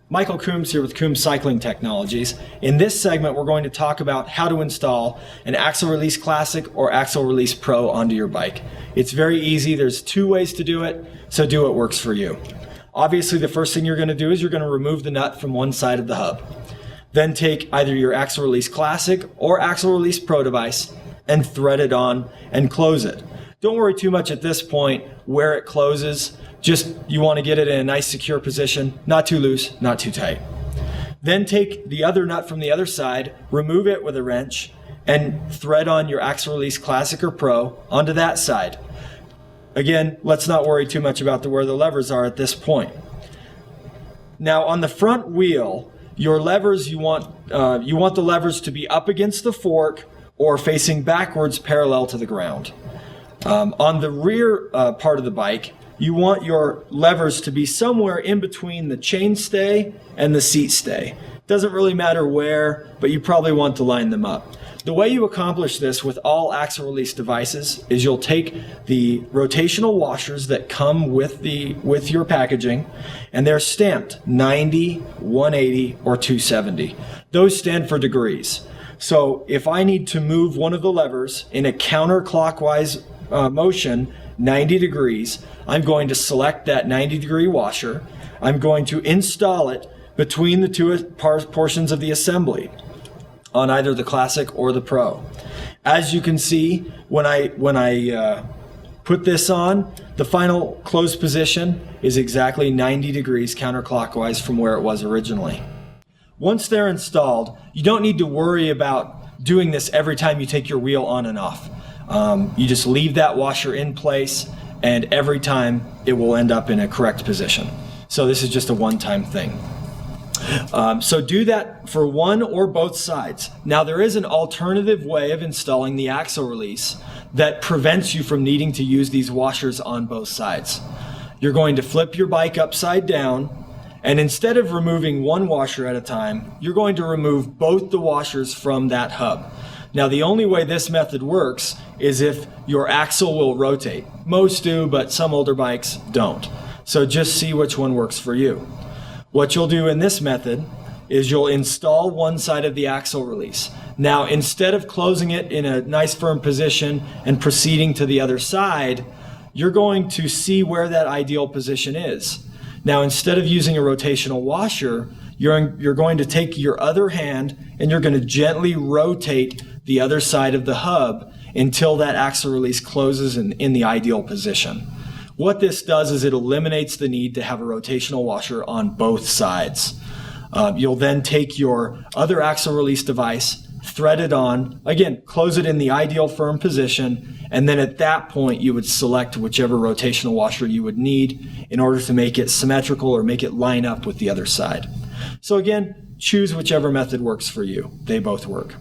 Michael Coombs here with Coombs Cycling Technologies. In this segment, we're going to talk about how to install an Axle Release Classic or Axle Release Pro onto your bike. It's very easy. There's two ways to do it, so do what works for you. Obviously, the first thing you're going to do is you're going to remove the nut from one side of the hub. Then take either your Axle Release Classic or Axle Release Pro device and thread it on and close it. Don't worry too much at this point where it closes. Just you want to get it in a nice secure position, not too loose, not too tight. Then take the other nut from the other side, remove it with a wrench, and thread on your Axle Release Classic or Pro onto that side. Again, let's not worry too much about where the levers are at this point. Now on the front wheel, your levers, you want the levers to be up against the fork or facing backwards parallel to the ground. On the rear part of the bike, you want your levers to be somewhere in between the chainstay and the seat stay. Doesn't really matter where, but you probably want to line them up. The way you accomplish this with all axle release devices is you'll take the rotational washers that come with your packaging, and they're stamped 90, 180, or 270. Those stand for degrees. So if I need to move one of the levers in a counterclockwise motion 90 degrees, I'm going to select that 90-degree washer. I'm going to install it between the two portions of the assembly on either the Classic or the Pro. As you can see, when I put this on, the final closed position is exactly 90 degrees counterclockwise from where it was originally. Once they're installed, you don't need to worry about doing this every time you take your wheel on and off. You just leave that washer in place, and every time it will end up in a correct position. So this is just a one-time thing. So do that for one or both sides. Now there is an alternative way of installing the axle release that prevents you from needing to use these washers on both sides. You're going to flip your bike upside down, and instead of removing one washer at a time, you're going to remove both the washers from that hub. Now the only way this method works is if your axle will rotate. Most do, but some older bikes don't. So just see which one works for you. What you'll do in this method is you'll install one side of the axle release. Now instead of closing it in a nice firm position and proceeding to the other side, you're going to see where that ideal position is. Now instead of using a rotational washer, you're going to take your other hand and you're going to gently rotate the other side of the hub until that axle release closes in the ideal position. What this does is it eliminates the need to have a rotational washer on both sides. You'll then take your other axle release device, thread it on, again, close it in the ideal firm position, and then at that point you would select whichever rotational washer you would need in order to make it symmetrical or make it line up with the other side. So again, choose whichever method works for you. They both work.